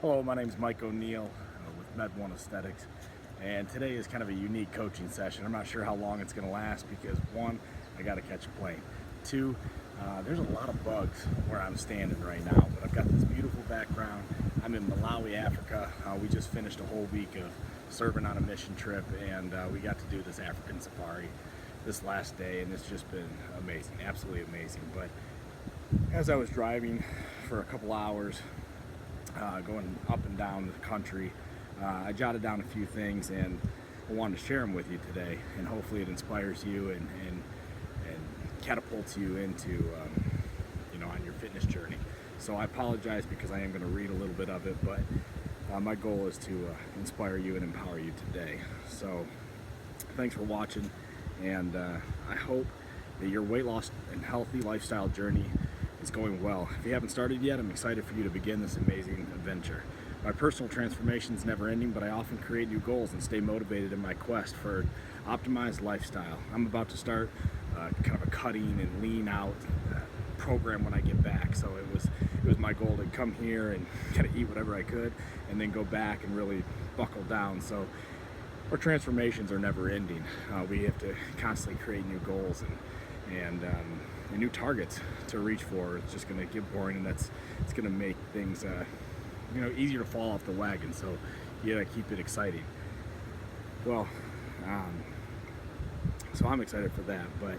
Hello, my name is Mike O'Neill with Med1 Aesthetics, and today is kind of a unique coaching session. I'm not sure how long it's going to last because one, I got to catch a plane. Two, there's a lot of bugs where I'm standing right now, but I've got this beautiful background. I'm in Malawi, Africa. We just finished a whole week of serving on a mission trip, and we got to do this African safari this last day, and it's just been amazing, absolutely amazing. But as I was driving for a couple hours, going up and down the country, I jotted down a few things, and I wanted to share them with you today, and hopefully it inspires you and catapults you into on your fitness journey. So I apologize because I am going to read a little bit of it, but my goal is to inspire you and empower you today. So thanks for watching, and I hope that your weight loss and healthy lifestyle journey is going well. If you haven't started yet, I'm excited for you to begin this amazing adventure. My personal transformation is never ending, but I often create new goals and stay motivated in my quest for an optimized lifestyle. I'm about to start kind of a cutting and lean out program when I get back. So it was my goal to come here and kind of eat whatever I could and then go back and really buckle down. So our transformations are never ending. We have to constantly create new goals and new targets to reach for. It's just going to get boring, and it's going to make things easier to fall off the wagon. So you got to keep it exciting. Well, so I'm excited for that, but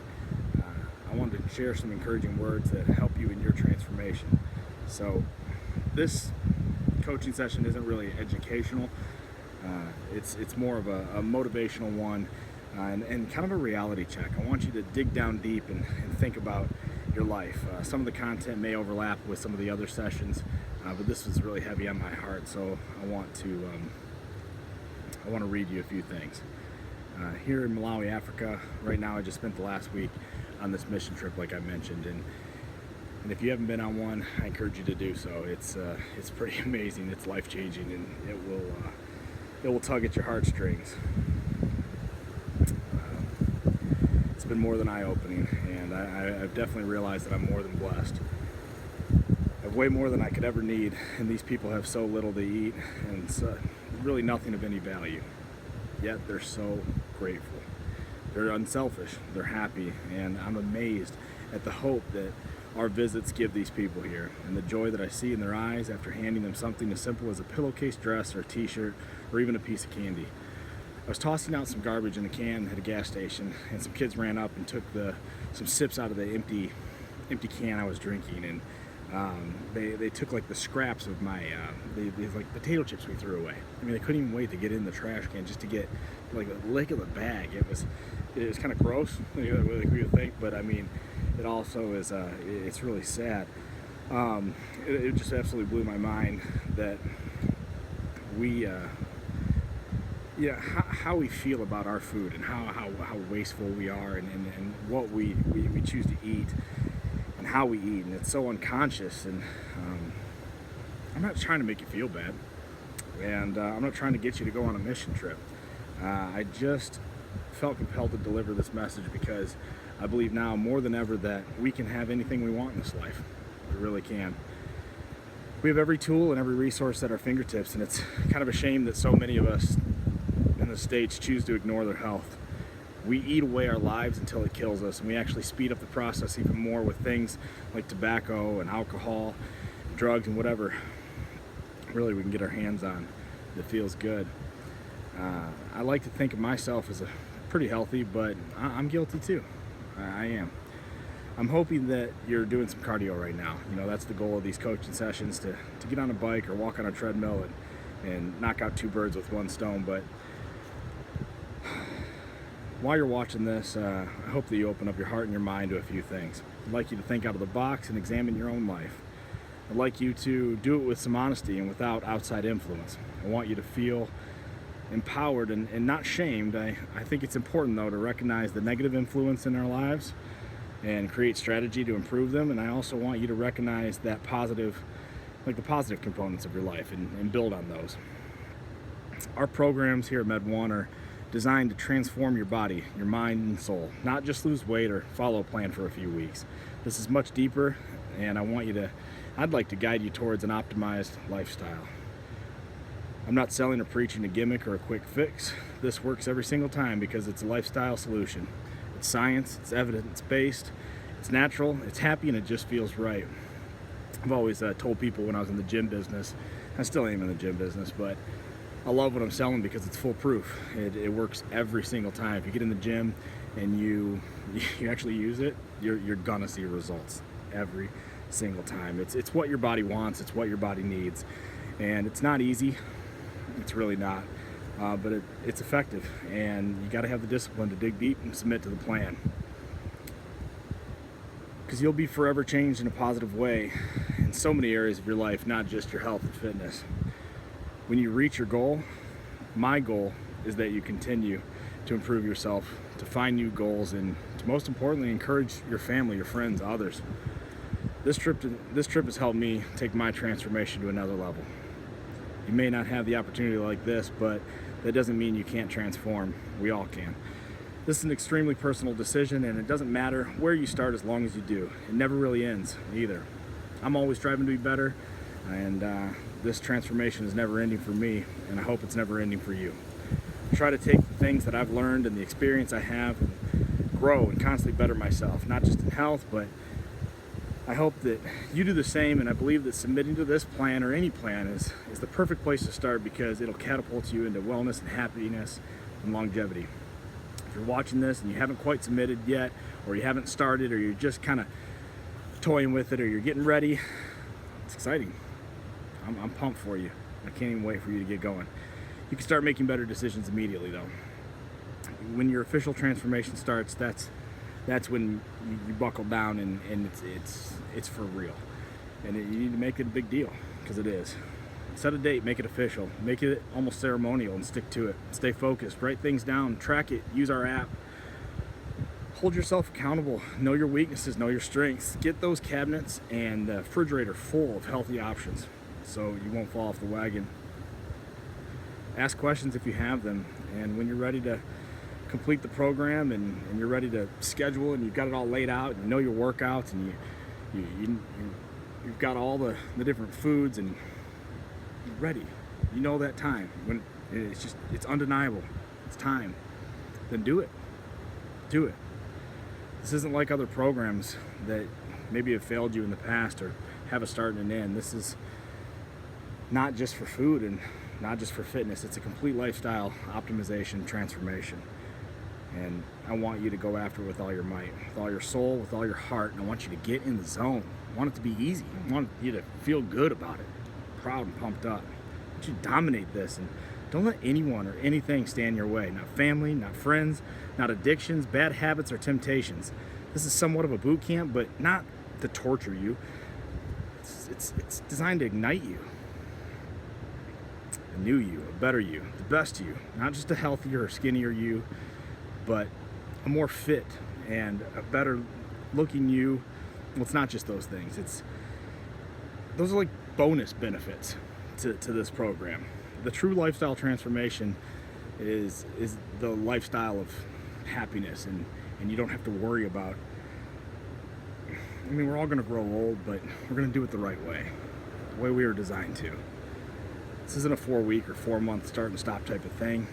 I wanted to share some encouraging words that help you in your transformation. So this coaching session isn't really educational. It's more of a motivational one, and kind of a reality check. I want you to dig down deep and think about your life. Some of the content may overlap with some of the other sessions, but this was really heavy on my heart, so I want to read you a few things. Here in Malawi, Africa, right now I just spent the last week on this mission trip, like I mentioned, and if you haven't been on one, I encourage you to do so. It's pretty amazing. It's life-changing, and it will tug at your heartstrings. It's been more than eye-opening, and I've definitely realized that I'm more than blessed. I have way more than I could ever need, and these people have so little to eat, and so really nothing of any value. Yet they're so grateful. They're unselfish, they're happy, and I'm amazed at the hope that our visits give these people here, and the joy that I see in their eyes after handing them something as simple as a pillowcase dress or a t-shirt or even a piece of candy. I was tossing out some garbage in a can at a gas station, and some kids ran up and took some sips out of the empty can I was drinking, and they took like the scraps of my these like potato chips we threw away. I mean, they couldn't even wait to get in the trash can just to get like a lick of the bag. It was kind of gross, like we would think, but I mean, it also is it's really sad. It just absolutely blew my mind that we how we feel about our food, and how wasteful we are, and what we choose to eat and how we eat, and it's so unconscious. And I'm not trying to make you feel bad, and I'm not trying to get you to go on a mission trip. I just felt compelled to deliver this message because I believe now more than ever that we can have anything we want in this life. We really can. We have every tool and every resource at our fingertips, and it's kind of a shame that so many of us in the States choose to ignore their health. We eat away our lives until it kills us, and we actually speed up the process even more with things like tobacco and alcohol, drugs, and whatever really we can get our hands on that feels good. I like to think of myself as a pretty healthy, but I'm guilty too. I am. I'm hoping that you're doing some cardio right now. That's the goal of these coaching sessions, to get on a bike or walk on a treadmill and knock out two birds with one stone. But while you're watching this, I hope that you open up your heart and your mind to a few things. I'd like you to think out of the box and examine your own life. I'd like you to do it with some honesty and without outside influence. I want you to feel empowered and not shamed. I think it's important, though, to recognize the negative influence in our lives and create strategy to improve them. And I also want you to recognize that positive, like the positive components of your life, and build on those. Our programs here at Med1 are designed to transform your body, your mind, and soul, not just lose weight or follow a plan for a few weeks. This is much deeper, and I'd like to guide you towards an optimized lifestyle. I'm not selling or preaching a gimmick or a quick fix. This works every single time because it's a lifestyle solution. It's science, it's evidence-based, it's natural, it's happy, and it just feels right. I've always told people when I was in the gym business, I still am in the gym business, but I love what I'm selling because it's foolproof. It works every single time. If you get in the gym and you actually use it, you're gonna see results every single time. It's what your body wants, it's what your body needs, and it's not easy. It's really not, but it's effective, and you got to have the discipline to dig deep and submit to the plan, because you'll be forever changed in a positive way in so many areas of your life, not just your health and fitness. When you reach your goal, my goal is that you continue to improve yourself, to find new goals, and to most importantly encourage your family, your friends, others. This trip has helped me take my transformation to another level. You may not have the opportunity like this, but that doesn't mean you can't transform. We all can. This is an extremely personal decision, and it doesn't matter where you start as long as you do. It never really ends either. I'm always striving to be better, and this transformation is never ending for me, and I hope it's never ending for you. I try to take the things that I've learned and the experience I have and grow and constantly better myself, not just in health, but I hope that you do the same, and I believe that submitting to this plan or any plan is the perfect place to start, because it'll catapult you into wellness and happiness and longevity. If you're watching this and you haven't quite submitted yet, or you haven't started, or you're just kind of toying with it, or you're getting ready, it's exciting. I'm pumped for you. I can't even wait for you to get going. You can start making better decisions immediately, though. When your official transformation starts, that's when you buckle down, and it's for real, and you need to make it a big deal, because it is. Set a date, make it official, make it almost ceremonial, and stick to it. Stay focused, write things down, track it, use our app. Hold yourself accountable, know your weaknesses, know your strengths. Get those cabinets and the refrigerator full of healthy options so you won't fall off the wagon. Ask questions if you have them, and when you're ready to complete the program and you're ready to schedule and you've got it all laid out, and you know your workouts, and you've got all the different foods, and you're ready. You know that time when it's undeniable. It's time. Then do it. Do it. This isn't like other programs that maybe have failed you in the past or have a start and an end. This is not just for food and not just for fitness. It's a complete lifestyle optimization transformation. And I want you to go after it with all your might, with all your soul, with all your heart, and I want you to get in the zone. I want it to be easy. I want you to feel good about it, proud and pumped up. I want you to dominate this, and don't let anyone or anything stand in your way. Not family, not friends, not addictions, bad habits, or temptations. This is somewhat of a boot camp, but not to torture you. It's designed to ignite you. A new you, a better you, the best you. Not just a healthier or skinnier you, but a more fit and a better looking you. Well, it's not just those things. Those are like bonus benefits to this program. The true lifestyle transformation is the lifestyle of happiness, and you don't have to worry about, I mean, we're all going to grow old, but we're going to do it the right way, the way we were designed to. This isn't a 4-week or 4-month start and stop type of thing.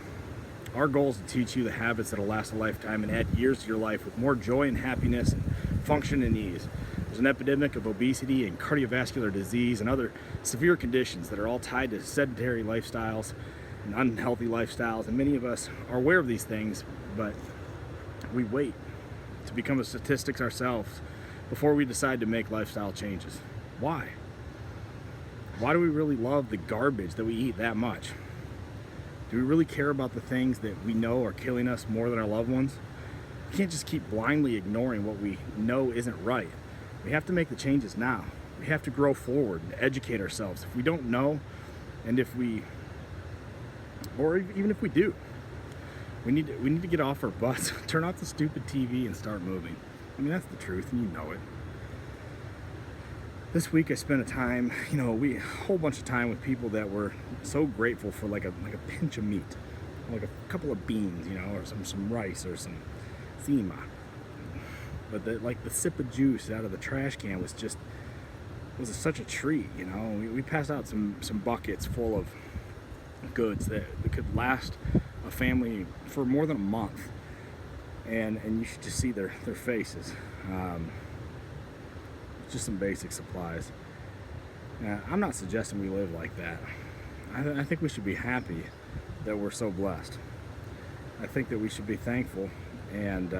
Our goal is to teach you the habits that'll last a lifetime and add years to your life with more joy and happiness and function and ease. There's an epidemic of obesity and cardiovascular disease and other severe conditions that are all tied to sedentary lifestyles and unhealthy lifestyles, and many of us are aware of these things, but we wait to become the statistics ourselves before we decide to make lifestyle changes. Why? Why do we really love the garbage that we eat that much? Do we really care about the things that we know are killing us more than our loved ones? We can't just keep blindly ignoring what we know isn't right. We have to make the changes now. We have to grow forward and educate ourselves. If we don't know, and even if we do, we need to get off our butts, turn off the stupid TV, and start moving. I mean, that's the truth, and you know it. This week I spent a whole bunch of time with people that were so grateful for like a pinch of meat, like a couple of beans, or some rice or some thema. But the sip of juice out of the trash can was such a treat. We passed out some buckets full of goods that could last a family for more than a month. And you should just see their faces. Just some basic supplies. I'm not suggesting we live like that. I think we should be happy that we're so blessed. I think that we should be thankful, and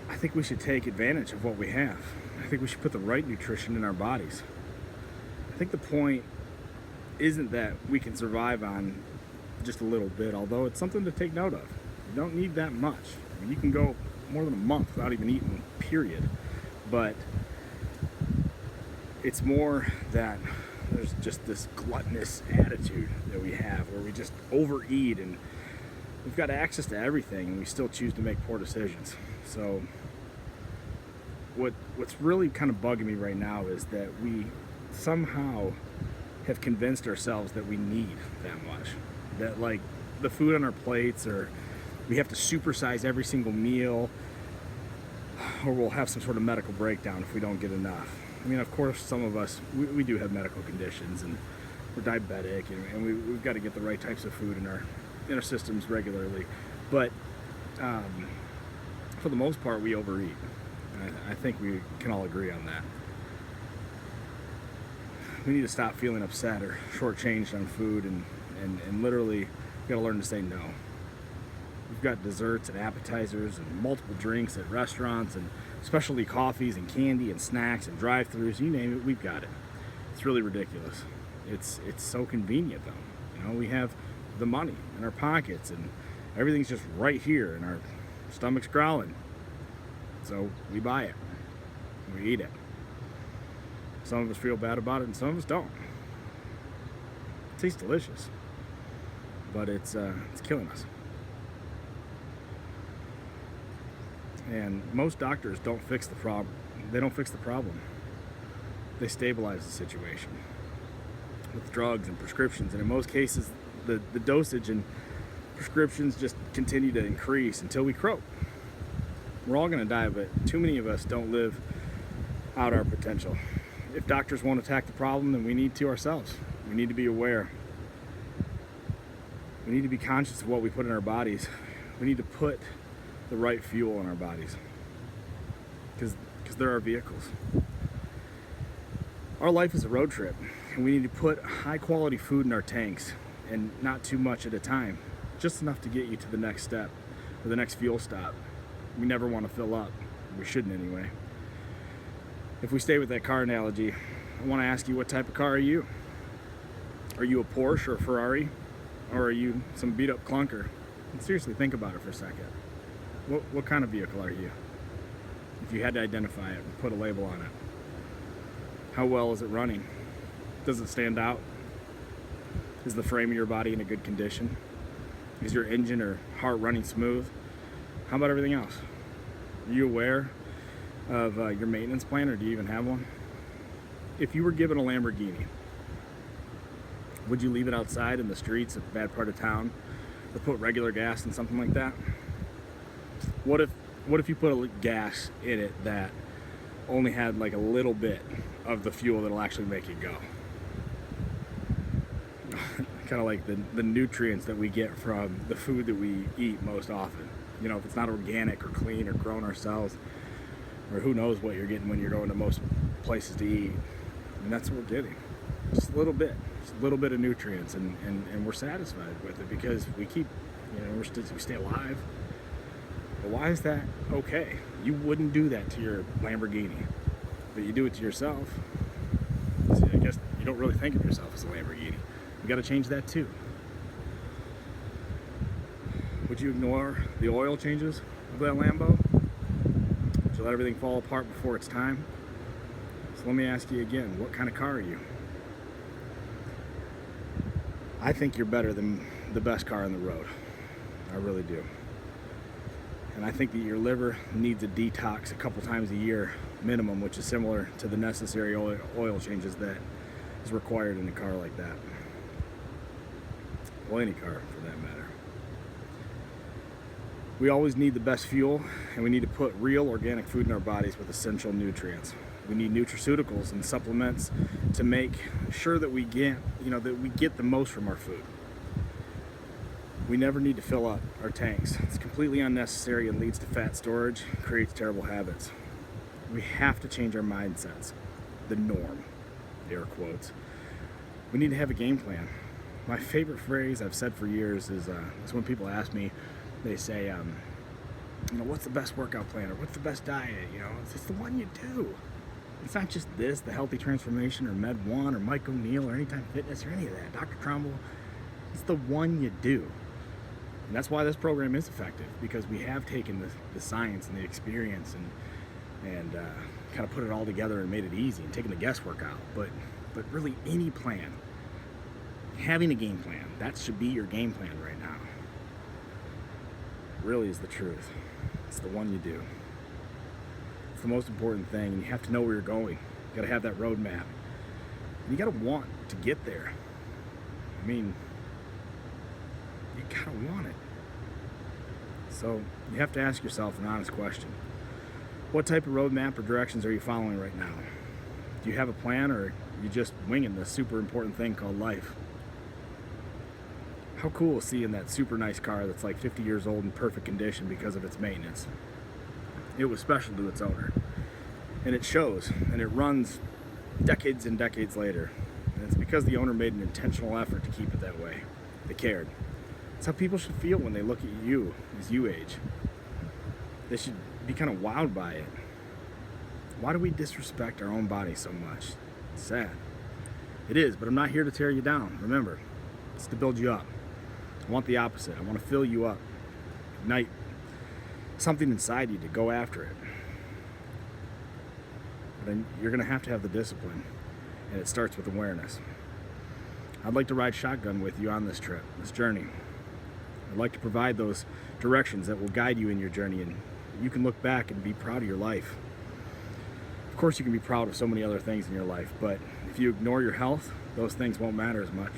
I think we should take advantage of what we have. I think we should put the right nutrition in our bodies. I think the point isn't that we can survive on just a little bit, although it's something to take note of. You don't need that much. I mean, you can go more than a month without even eating, period. But it's more that there's just this gluttonous attitude that we have where we just overeat, and we've got access to everything and we still choose to make poor decisions. So what's really kind of bugging me right now is that we somehow have convinced ourselves that we need that much, that like the food on our plates, or we have to supersize every single meal, or we'll have some sort of medical breakdown if we don't get enough. I mean, of course, some of us, we do have medical conditions, and we're diabetic, and we've got to get the right types of food in our systems regularly. But for the most part, we overeat. I think we can all agree on that. We need to stop feeling upset or shortchanged on food, and literally, we got to learn to say no. We've got desserts and appetizers and multiple drinks at restaurants, and specialty coffees and candy and snacks and drive-thrus, you name it, we've got it. It's really ridiculous. It's so convenient though. You know, we have the money in our pockets and everything's just right here, and our stomach's growling. So we buy it. We eat it. Some of us feel bad about it and some of us don't. It tastes delicious, but it's killing us. And most doctors don't fix the problem. They don't fix the problem. They stabilize the situation with drugs and prescriptions. And in most cases, the dosage and prescriptions just continue to increase until we croak. We're all going to die, but too many of us don't live out our potential. If doctors won't attack the problem, then we need to ourselves. We need to be aware. We need to be conscious of what we put in our bodies. We need to put the right fuel in our bodies, because they're our vehicles. Our life is a road trip, and we need to put high quality food in our tanks, and not too much at a time, just enough to get you to the next step or the next fuel stop. We never want to fill up. We shouldn't anyway. If we stay with that car analogy, I want to ask you, what type of car are you? Are you a Porsche or a Ferrari, or are you some beat up clunker? And seriously, think about it for a second. What kind of vehicle are you? If you had to identify it and put a label on it. How well is it running? Does it stand out? Is the frame of your body in a good condition? Is your engine or heart running smooth? How about everything else? Are you aware of your maintenance plan, or do you even have one? If you were given a Lamborghini, would you leave it outside in the streets of a bad part of town, or put regular gas in something like that? What if you put a gas in it that only had like a little bit of the fuel that'll actually make it go? Kind of like the nutrients that we get from the food that we eat most often. You know, if it's not organic or clean or grown ourselves, or who knows what you're getting when you're going to most places to eat. And that's what we're getting. Just a little bit of nutrients, and we're satisfied with it because we keep, we stay alive. But why is that okay? You wouldn't do that to your Lamborghini, but you do it to yourself. See, I guess you don't really think of yourself as a Lamborghini. You got to change that too. Would you ignore the oil changes of that Lambo? Would you let everything fall apart before it's time? So let me ask you again, what kind of car are you? I think you're better than the best car on the road. I really do. And I think that your liver needs a detox a couple times a year minimum, which is similar to the necessary oil changes that is required in a car like that. Well, any car for that matter. We always need the best fuel, and we need to put real organic food in our bodies with essential nutrients. We need nutraceuticals and supplements to make sure that we get, the most from our food. We never need to fill up our tanks. It's completely unnecessary and leads to fat storage, creates terrible habits. We have to change our mindsets. The norm, air quotes. We need to have a game plan. My favorite phrase I've said for years is when people ask me, they say, what's the best workout plan or what's the best diet? It's the one you do. It's not just this, the Healthy Transformation or Med1 or Mike O'Neill or Anytime Fitness or any of that, Dr. Trumbull. It's the one you do. And that's why this program is effective, because we have taken the science and the experience and kind of put it all together and made it easy and taken the guesswork out. But really, any plan, having a game plan, that should be your game plan right now. Really is the truth. It's the one you do. It's the most important thing, and you have to know where you're going. You got to have that roadmap. And you got to want to get there. I mean, you gotta want it. So you have to ask yourself an honest question. What type of roadmap or directions are you following right now? Do you have a plan, or are you just winging this super important thing called life? How cool is seeing that super nice car that's like 50 years old in perfect condition because of its maintenance? It was special to its owner. And it shows, and it runs decades and decades later. And it's because the owner made an intentional effort to keep it that way. They cared. That's how people should feel when they look at you as you age. They should be kind of wowed by it. Why do we disrespect our own body so much? It's sad. It is, but I'm not here to tear you down. Remember, it's to build you up. I want the opposite. I want to fill you up. Ignite something inside you to go after it. But then you're going to have the discipline, and it starts with awareness. I'd like to ride shotgun with you on this trip, this journey. I'd like to provide those directions that will guide you in your journey, and you can look back and be proud of your life. Of course, you can be proud of so many other things in your life, but if you ignore your health, those things won't matter as much.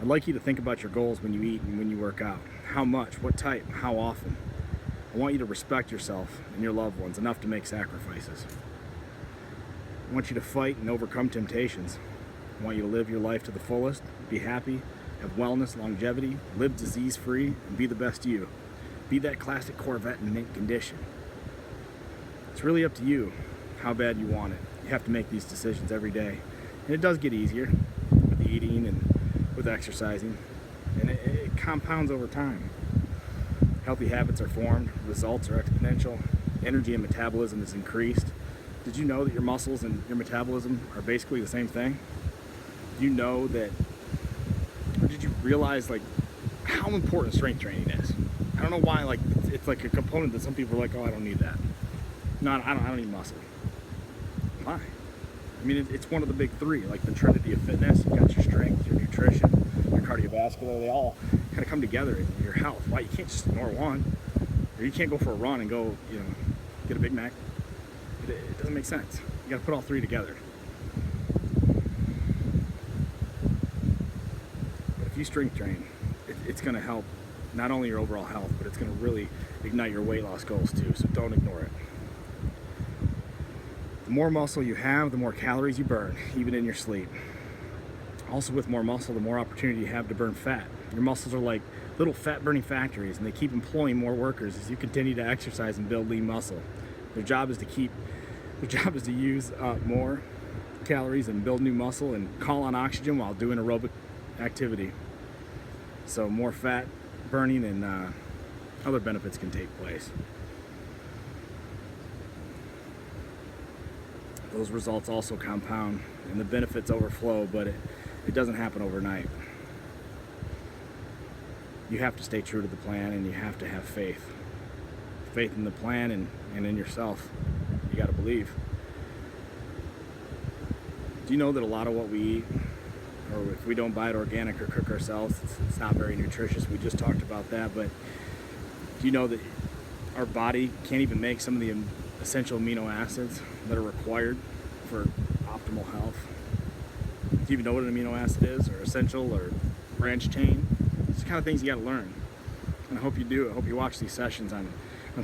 I'd like you to think about your goals when you eat and when you work out. How much, what type, how often. I want you to respect yourself and your loved ones enough to make sacrifices. I want you to fight and overcome temptations. I want you to live your life to the fullest, be happy, have wellness, longevity, live disease-free, and be the best you. Be that classic Corvette in mint condition. It's really up to you how bad you want it. You have to make these decisions every day. And it does get easier with eating and with exercising. And it compounds over time. Healthy habits are formed, results are exponential, energy and metabolism is increased. Did you know that your muscles and your metabolism are basically the same thing? Do you know that, or did you realize how important strength training is? I don't know why it's like a component that some people are like, oh, I don't need that. No, I don't need muscle. Why? I mean, it's one of the big three, like the trinity of fitness. You got your strength, your nutrition, your cardiovascular. They all kind of come together in your health. Why? You can't just ignore one, or you can't go for a run and go, get a Big Mac. It doesn't make sense. You got to put all three together. But if you strength train, it's going to help not only your overall health, but it's going to really ignite your weight loss goals too. So don't ignore it. The more muscle you have, the more calories you burn, even in your sleep. Also, with more muscle, the more opportunity you have to burn fat. Your muscles are like little fat burning factories, and they keep employing more workers as you continue to exercise and build lean muscle. Their job is to use more calories and build new muscle and call on oxygen while doing aerobic activity. So more fat burning and other benefits can take place. Those results also compound and the benefits overflow, but it doesn't happen overnight. You have to stay true to the plan, and you have to have faith. Faith in the plan and in yourself. You got to believe. Do you know that a lot of what we eat, or if we don't buy it organic or cook ourselves, it's not very nutritious? We just talked about that, but do you know that our body can't even make some of the essential amino acids that are required for optimal health? Do you even know what an amino acid is, or essential, or branch chain? It's the kind of things you got to learn, and I hope you do. I hope you watch these sessions on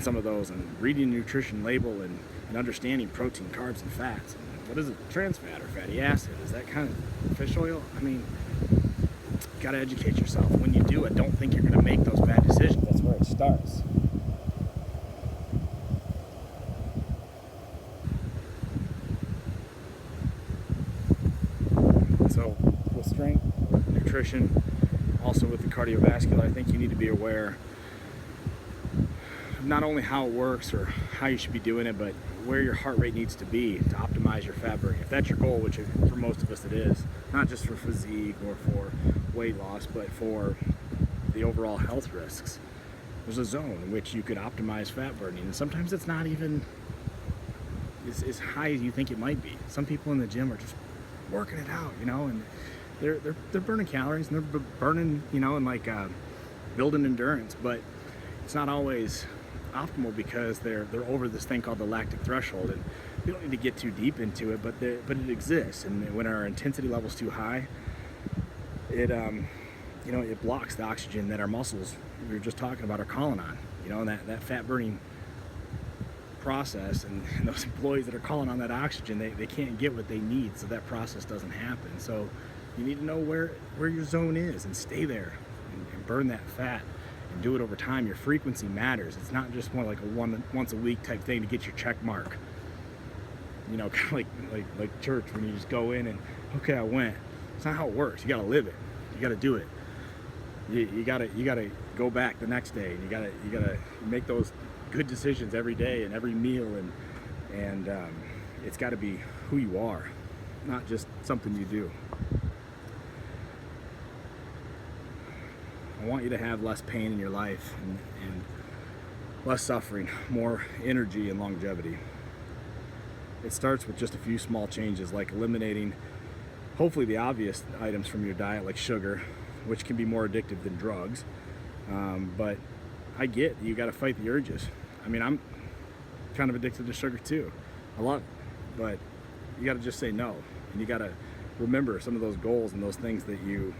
some of those, and reading the nutrition label and and understanding protein, carbs, and fats. And what is it? Trans fat or fatty acid? Is that kind of fish oil? I mean, you gotta educate yourself. When you do it, don't think you're gonna make those bad decisions. That's where it starts. So with strength, nutrition, also with the cardiovascular, I think you need to be aware of not only how it works or how you should be doing it, but where your heart rate needs to be to optimize your fat burning. If that's your goal, which for most of us it is, not just for physique or for weight loss, but for the overall health risks, there's a zone in which you could optimize fat burning. And sometimes it's not even as high as you think it might be. Some people in the gym are just working it out, and they're burning calories and they're burning, and like building endurance, but it's not always optimal because they're over this thing called the lactic threshold, and we don't need to get too deep into it, but it exists, and when our intensity level's too high, it blocks the oxygen that our muscles we were just talking about are calling on, and that fat burning process, and those employees that are calling on that oxygen, they can't get what they need, so that process doesn't happen. So you need to know where your zone is and stay there and burn that fat and do it over time. Your frequency matters. It's not just more like a once a week type thing to get your check mark, kind of like church, when you just go in and okay, I went. It's not how it works. You got to live it. You got to do it. You got to go back the next day, and you got to make those good decisions every day and every meal, and it's got to be who you are, not just something you do. I want you to have less pain in your life and less suffering, more energy and longevity. It starts with just a few small changes, like eliminating hopefully the obvious items from your diet, like sugar, which can be more addictive than drugs, but I get you got to fight the urges. I mean, I'm kind of addicted to sugar too. I love it, but you got to just say no, and you got to remember some of those goals and those things that you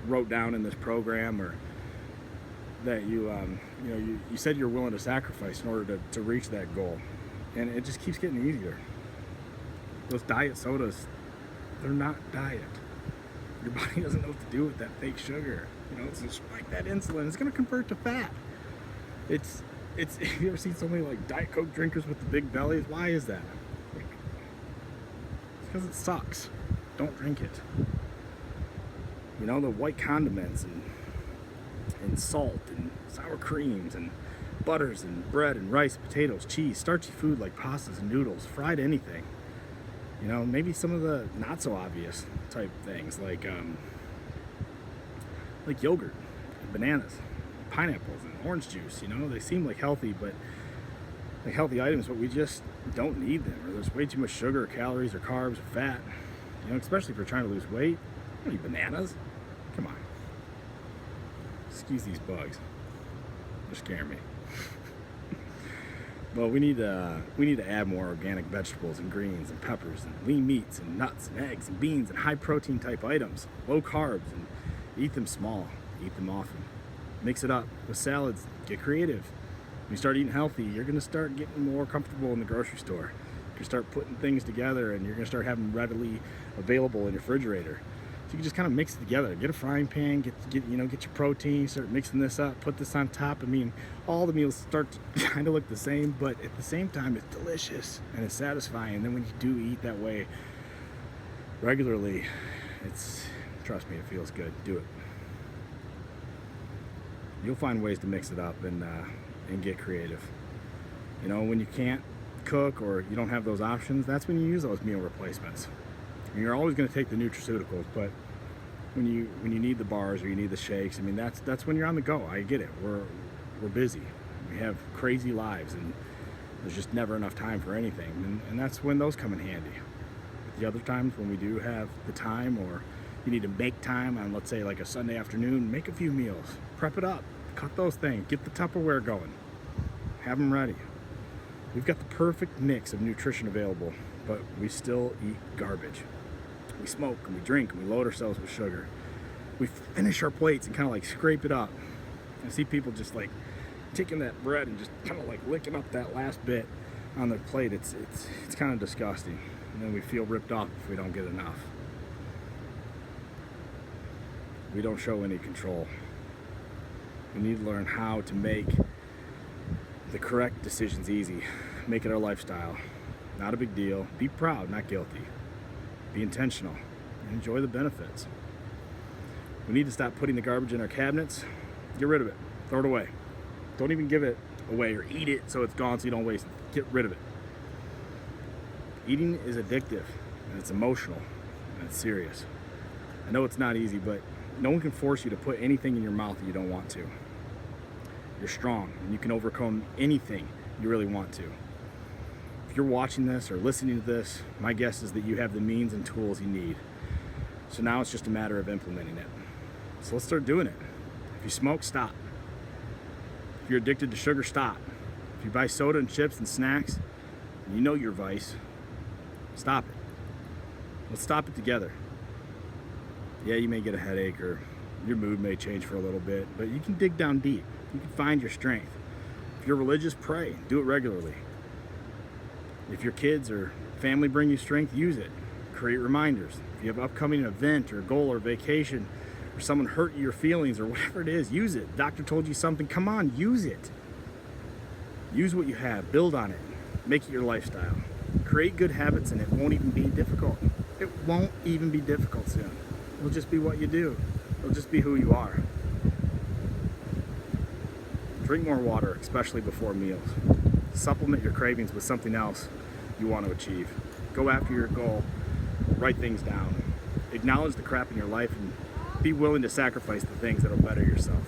wrote down in this program, or that you said you're willing to sacrifice in order to reach that goal, and it just keeps getting easier. Those diet sodas, they're not diet. Your body doesn't know what to do with that fake sugar. It's going to spike that insulin. It's going to convert to fat. It's. Have you ever seen so many like Diet Coke drinkers with the big bellies? Why is that? It's because it sucks. Don't drink it. The white condiments and salt and sour creams and butters and bread and rice, potatoes, cheese, starchy food like pastas and noodles, fried anything. Maybe some of the not so obvious type things like yogurt, bananas, pineapples, and orange juice. They seem like healthy, but like healthy items, but we just don't need them. Or there's way too much sugar, or calories, or carbs, or fat. Especially if you're trying to lose weight. You don't need bananas. Come on. Excuse these bugs. They're scaring me. But we need to add more organic vegetables and greens and peppers and lean meats and nuts and eggs and beans and high protein type items, low carbs, and eat them small, eat them often. Mix it up with salads, get creative. When you start eating healthy, you're going to start getting more comfortable in the grocery store. You start putting things together, and you're going to start having them readily available in your refrigerator. So you can just kind of mix it together. Get a frying pan, get your protein, start mixing this up, put this on top. I mean, all the meals start to kind of look the same, but at the same time, it's delicious and it's satisfying. And then when you do eat that way regularly, trust me, it feels good. Do it. You'll find ways to mix it up and get creative. When you can't cook or you don't have those options, that's when you use those meal replacements. You're always going to take the nutraceuticals, but when you need the bars or you need the shakes, I mean, that's when you're on the go. I get it. We're busy. We have crazy lives, and there's just never enough time for anything, and that's when those come in handy. The other times when we do have the time, or you need to make time on, let's say, like a Sunday afternoon, make a few meals, prep it up, cut those things, get the Tupperware going, have them ready. We've got the perfect mix of nutrition available, but we still eat garbage. We smoke and we drink and we load ourselves with sugar. We finish our plates and kind of like scrape it up. I see people just like taking that bread and just kind of like licking up that last bit on their plate, it's kind of disgusting. And then we feel ripped off if we don't get enough. We don't show any control. We need to learn how to make the correct decisions easy. Make it our lifestyle. Not a big deal. Be proud, not guilty. Be intentional. Enjoy the benefits. We need to stop putting the garbage in our cabinets. Get rid of it. Throw it away. Don't even give it away or eat it so it's gone so you don't waste it. Get rid of it. Eating is addictive and it's emotional and it's serious. I know it's not easy, but no one can force you to put anything in your mouth that you don't want to. You're strong and you can overcome anything you really want to. If you're watching this or listening to this, my guess is that you have the means and tools you need. So now it's just a matter of implementing it. So let's start doing it. If you smoke, stop. If you're addicted to sugar, stop. If you buy soda and chips and snacks, and you know your vice, stop it. Let's stop it together. Yeah, you may get a headache or your mood may change for a little bit, but you can dig down deep. You can find your strength. If you're religious, pray. Do it regularly. If your kids or family bring you strength, use it. Create reminders. If you have an upcoming event or goal or vacation, or someone hurt your feelings or whatever it is, use it. Doctor told you something, come on, use it. Use what you have, build on it, make it your lifestyle. Create good habits and it won't even be difficult. It won't even be difficult soon. It'll just be what you do. It'll just be who you are. Drink more water, especially before meals. Supplement your cravings with something else you want to achieve. Go after your goal. Write things down. Acknowledge the crap in your life and be willing to sacrifice the things that'll better yourself.